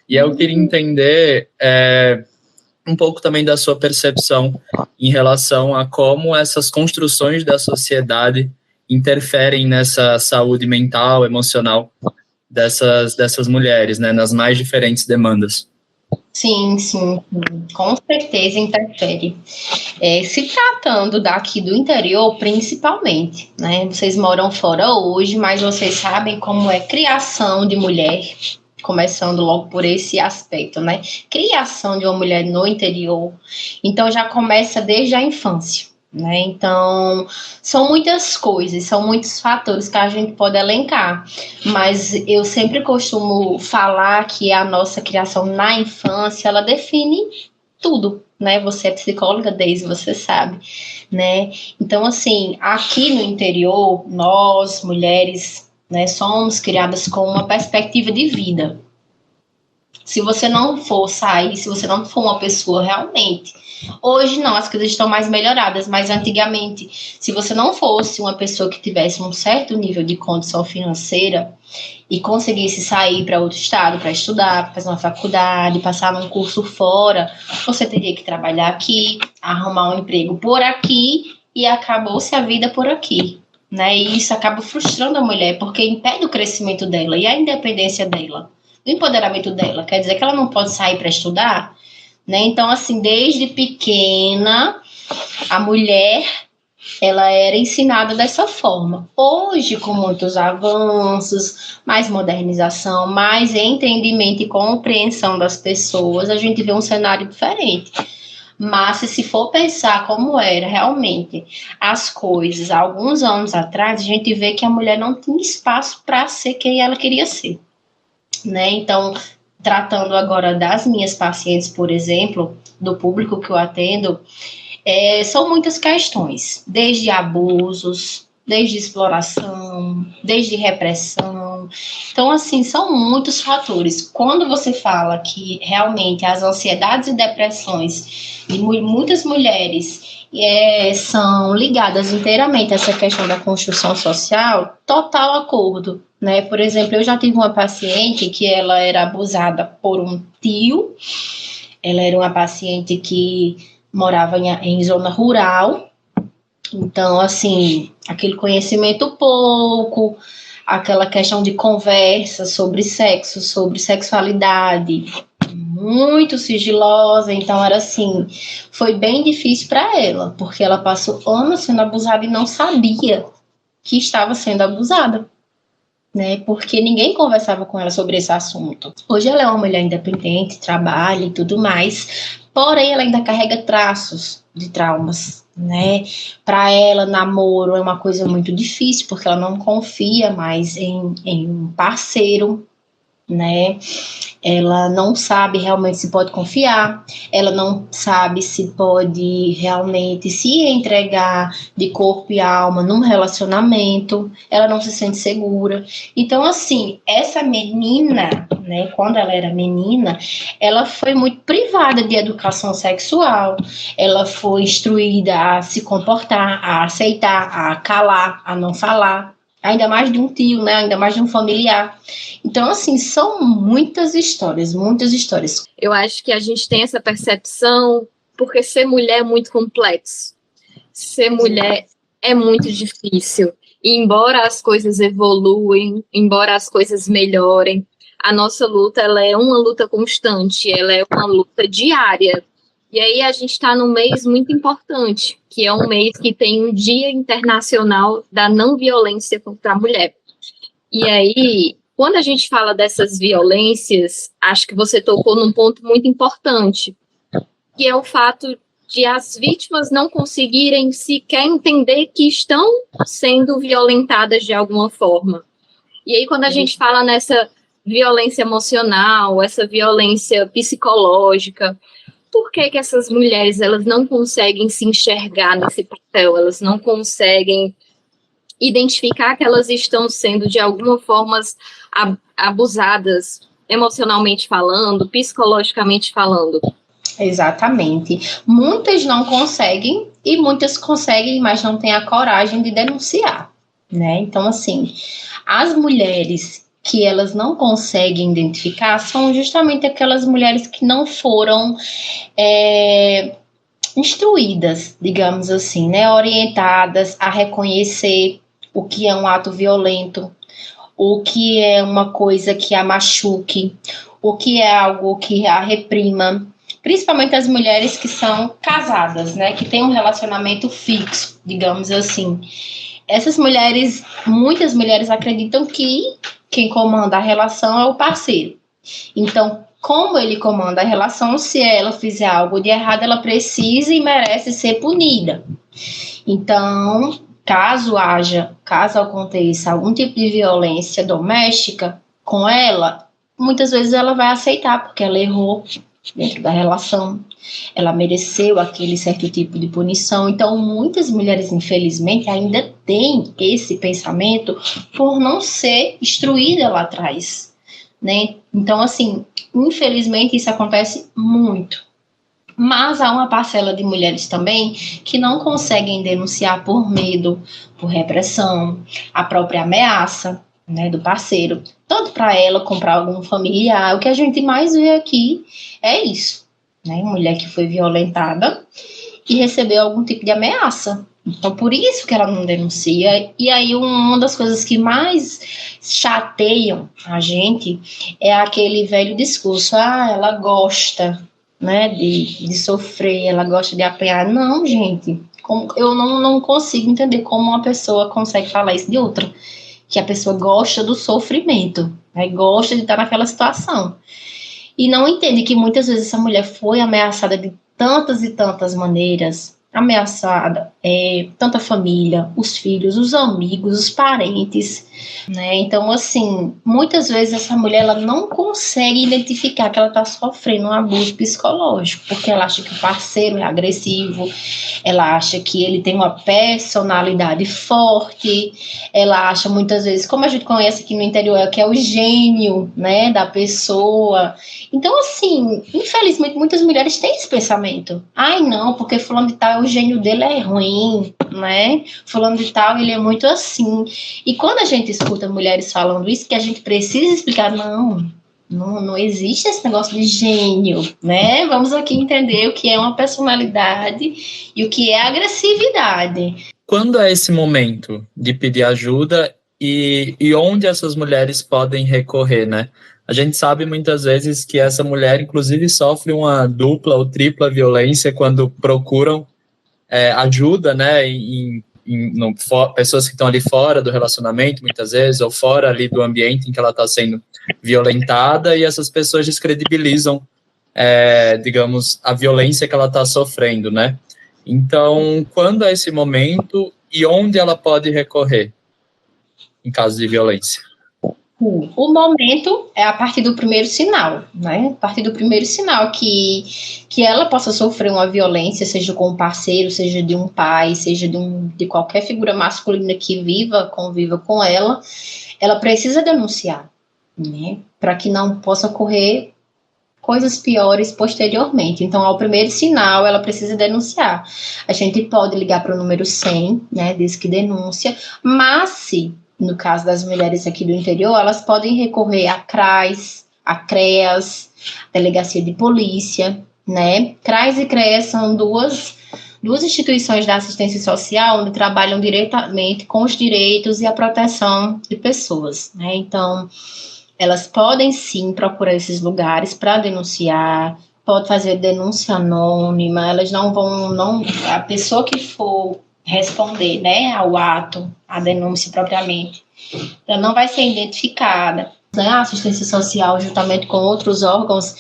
E eu queria entender um pouco também da sua percepção em relação a como essas construções da sociedade interferem nessa saúde mental, emocional dessas mulheres, né, nas mais diferentes demandas. Sim, com certeza interfere. Se tratando daqui do interior, principalmente, né? Vocês moram fora hoje, mas vocês sabem como é criação de mulher, começando logo por esse aspecto, né? Criação de uma mulher no interior. Então, já começa desde a infância, né? Então, são muitas coisas, são muitos fatores que a gente pode elencar, mas eu sempre costumo falar que a nossa criação na infância, ela define tudo, né? Você é psicóloga, Deise, você sabe, né? Então, assim, aqui no interior, nós, mulheres, né, somos criadas com uma perspectiva de vida. Se você não for sair, se você não for uma pessoa realmente... Hoje não, as coisas estão mais melhoradas, mas antigamente, se você não fosse uma pessoa que tivesse um certo nível de condição financeira e conseguisse sair para outro estado para estudar, fazer uma faculdade, passar num curso fora, você teria que trabalhar aqui, arrumar um emprego por aqui e acabou-se a vida por aqui, né? E isso acaba frustrando a mulher, porque impede o crescimento dela e a independência dela, o empoderamento dela. Quer dizer que ela não pode sair para estudar, né? Então, assim, desde pequena, a mulher, ela era ensinada dessa forma. Hoje, com muitos avanços, mais modernização, mais entendimento e compreensão das pessoas, a gente vê um cenário diferente. Mas, se for pensar como era realmente as coisas há alguns anos atrás, a gente vê que a mulher não tinha espaço para ser quem ela queria ser, né? Então, tratando agora das minhas pacientes, por exemplo, do público que eu atendo, são muitas questões, desde abusos, desde exploração, desde repressão. Então, assim, são muitos fatores. Quando você fala que realmente as ansiedades e depressões de muitas mulheres são ligadas inteiramente a essa questão da construção social, total acordo, né? Por exemplo, eu já tive uma paciente que ela era abusada por um tio, ela era uma paciente que morava em zona rural, então, assim, aquele conhecimento pouco, aquela questão de conversa sobre sexo, sobre sexualidade, muito sigilosa, então era assim, foi bem difícil para ela, porque ela passou anos sendo abusada e não sabia que estava sendo abusada, né? Porque ninguém conversava com ela sobre esse assunto. Hoje ela é uma mulher independente, trabalha e tudo mais, porém ela ainda carrega traços de traumas, né? Para ela, namoro é uma coisa muito difícil, porque ela não confia mais em um parceiro, né? Ela não sabe realmente se pode confiar, ela não sabe se pode realmente se entregar de corpo e alma num relacionamento, ela não se sente segura. Então, assim, essa menina, né, quando ela era menina, ela foi muito privada de educação sexual, ela foi instruída a se comportar, a aceitar, a calar, a não falar, ainda mais de um tio, né? Ainda mais de um familiar. Então, assim, são muitas histórias, muitas histórias. Eu acho que a gente tem essa percepção porque ser mulher é muito complexo. Ser mulher é muito difícil. E embora as coisas evoluem, embora as coisas melhorem, a nossa luta ela é uma luta constante, ela é uma luta diária. E aí a gente está num mês muito importante, que é um mês que tem um Dia Internacional da Não Violência contra a Mulher. E aí, quando a gente fala dessas violências, acho que você tocou num ponto muito importante, que é o fato de as vítimas não conseguirem sequer entender que estão sendo violentadas de alguma forma. E aí, quando a gente fala nessa violência emocional, essa violência psicológica, por que essas mulheres elas não conseguem se enxergar nesse papel? Elas não conseguem identificar que elas estão sendo, de alguma forma, abusadas, emocionalmente falando, psicologicamente falando? Exatamente. Muitas não conseguem e muitas conseguem, mas não têm a coragem de denunciar, né? Então, assim, as mulheres que elas não conseguem identificar são justamente aquelas mulheres que não foram instruídas, digamos assim, né, orientadas a reconhecer o que é um ato violento, o que é uma coisa que a machuque, o que é algo que a reprima, principalmente as mulheres que são casadas, né, que têm um relacionamento fixo, digamos assim. Essas mulheres, muitas mulheres acreditam que quem comanda a relação é o parceiro. Então, como ele comanda a relação, se ela fizer algo de errado, ela precisa e merece ser punida. Então, caso aconteça algum tipo de violência doméstica com ela, muitas vezes ela vai aceitar, porque ela errou dentro da relação, ela mereceu aquele certo tipo de punição. Então, muitas mulheres, infelizmente, ainda têm esse pensamento por não ser instruída lá atrás, né? Então, assim, infelizmente, isso acontece muito. Mas há uma parcela de mulheres também que não conseguem denunciar por medo, por repressão, a própria ameaça, né, do parceiro, tanto para ela como para algum familiar. O que a gente mais vê aqui é isso, né? Mulher que foi violentada e recebeu algum tipo de ameaça. Então, por isso que ela não denuncia. E aí, uma das coisas que mais chateiam a gente é aquele velho discurso: ela gosta, né, de sofrer, ela gosta de apanhar. Não, gente, eu não consigo entender como uma pessoa consegue falar isso de outra, que a pessoa gosta do sofrimento, né, gosta de estar naquela situação, e não entende que muitas vezes essa mulher foi ameaçada de tantas e tantas maneiras, ameaçada, tanto a família, os filhos, os amigos, os parentes, né? Então, assim, muitas vezes essa mulher ela não consegue identificar que ela está sofrendo um abuso psicológico, porque ela acha que o parceiro é agressivo, ela acha que ele tem uma personalidade forte, ela acha muitas vezes, como a gente conhece aqui no interior, que é o gênio, né, da pessoa. Então, assim, infelizmente, muitas mulheres têm esse pensamento. Ai, não, porque fulano de tal, o gênio dele é ruim, né? Fulano de tal, ele é muito assim. E quando a gente escuta mulheres falando isso, que a gente precisa explicar, não existe esse negócio de gênio, né? Vamos aqui entender o que é uma personalidade e o que é agressividade. Quando é esse momento de pedir ajuda e onde essas mulheres podem recorrer, né? A gente sabe muitas vezes que essa mulher, inclusive, sofre uma dupla ou tripla violência quando procuram ajuda, né? Pessoas que estão ali fora do relacionamento, muitas vezes, ou fora ali do ambiente em que ela está sendo violentada, e essas pessoas descredibilizam, digamos, a violência que ela está sofrendo, né? Então, quando é esse momento e onde ela pode recorrer em caso de violência? O momento é a partir do primeiro sinal, né? A partir do primeiro sinal que ela possa sofrer uma violência, seja com um parceiro, seja de um pai, seja de qualquer figura masculina que conviva com ela precisa denunciar, né? Para que não possa ocorrer coisas piores posteriormente. Então, ao primeiro sinal, ela precisa denunciar. A gente pode ligar para o número 100, né? Diz que denúncia, mas se no caso das mulheres aqui do interior, elas podem recorrer à CRAS, à CREAS, Delegacia de Polícia, né? CRAS e CREAS são duas instituições da assistência social onde trabalham diretamente com os direitos e a proteção de pessoas, né? Então, elas podem sim procurar esses lugares para denunciar, pode fazer denúncia anônima, elas a pessoa que for responder, né, ao ato, à denúncia propriamente, ela não vai ser identificada. Né? A assistência social, juntamente com outros órgãos,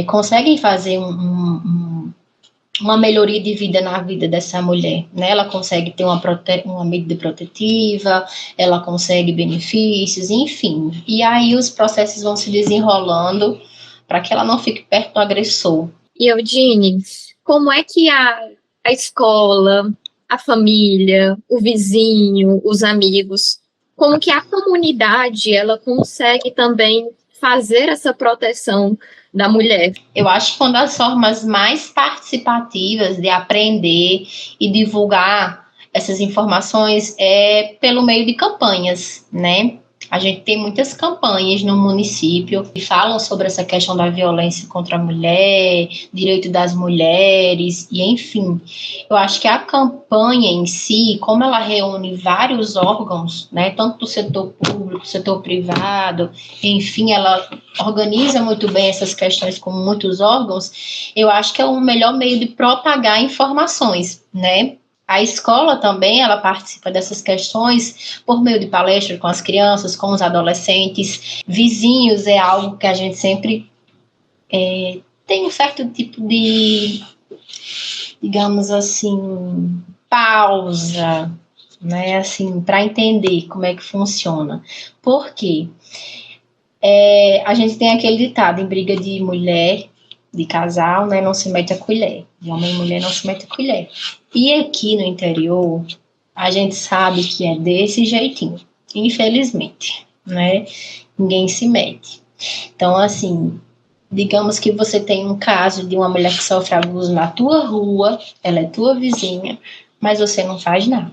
conseguem fazer uma melhoria de vida na vida dessa mulher, né? Ela consegue ter uma medida protetiva, ela consegue benefícios, enfim. E aí os processos vão se desenrolando para que ela não fique perto do agressor. E Eudine, como é que a escola, a família, o vizinho, os amigos, como que a comunidade ela consegue também fazer essa proteção da mulher? Eu acho que uma das formas mais participativas de aprender e divulgar essas informações é pelo meio de campanhas, né? A gente tem muitas campanhas no município que falam sobre essa questão da violência contra a mulher, direito das mulheres, e enfim. Eu acho que a campanha em si, como ela reúne vários órgãos, né, tanto do setor público, setor privado, enfim, ela organiza muito bem essas questões com muitos órgãos, eu acho que é o melhor meio de propagar informações, né? A escola também, ela participa dessas questões por meio de palestras com as crianças, com os adolescentes. Vizinhos é algo que a gente sempre tem um certo tipo de, digamos assim, pausa, né, assim, para entender como é que funciona. Por quê? A gente tem aquele ditado, em briga de mulher, de casal, né, não se mete a colher. De homem e mulher não se mete a colher. E aqui no interior, a gente sabe que é desse jeitinho, infelizmente, né? Ninguém se mete. Então, assim, digamos que você tem um caso de uma mulher que sofre abuso na tua rua, ela é tua vizinha, mas você não faz nada.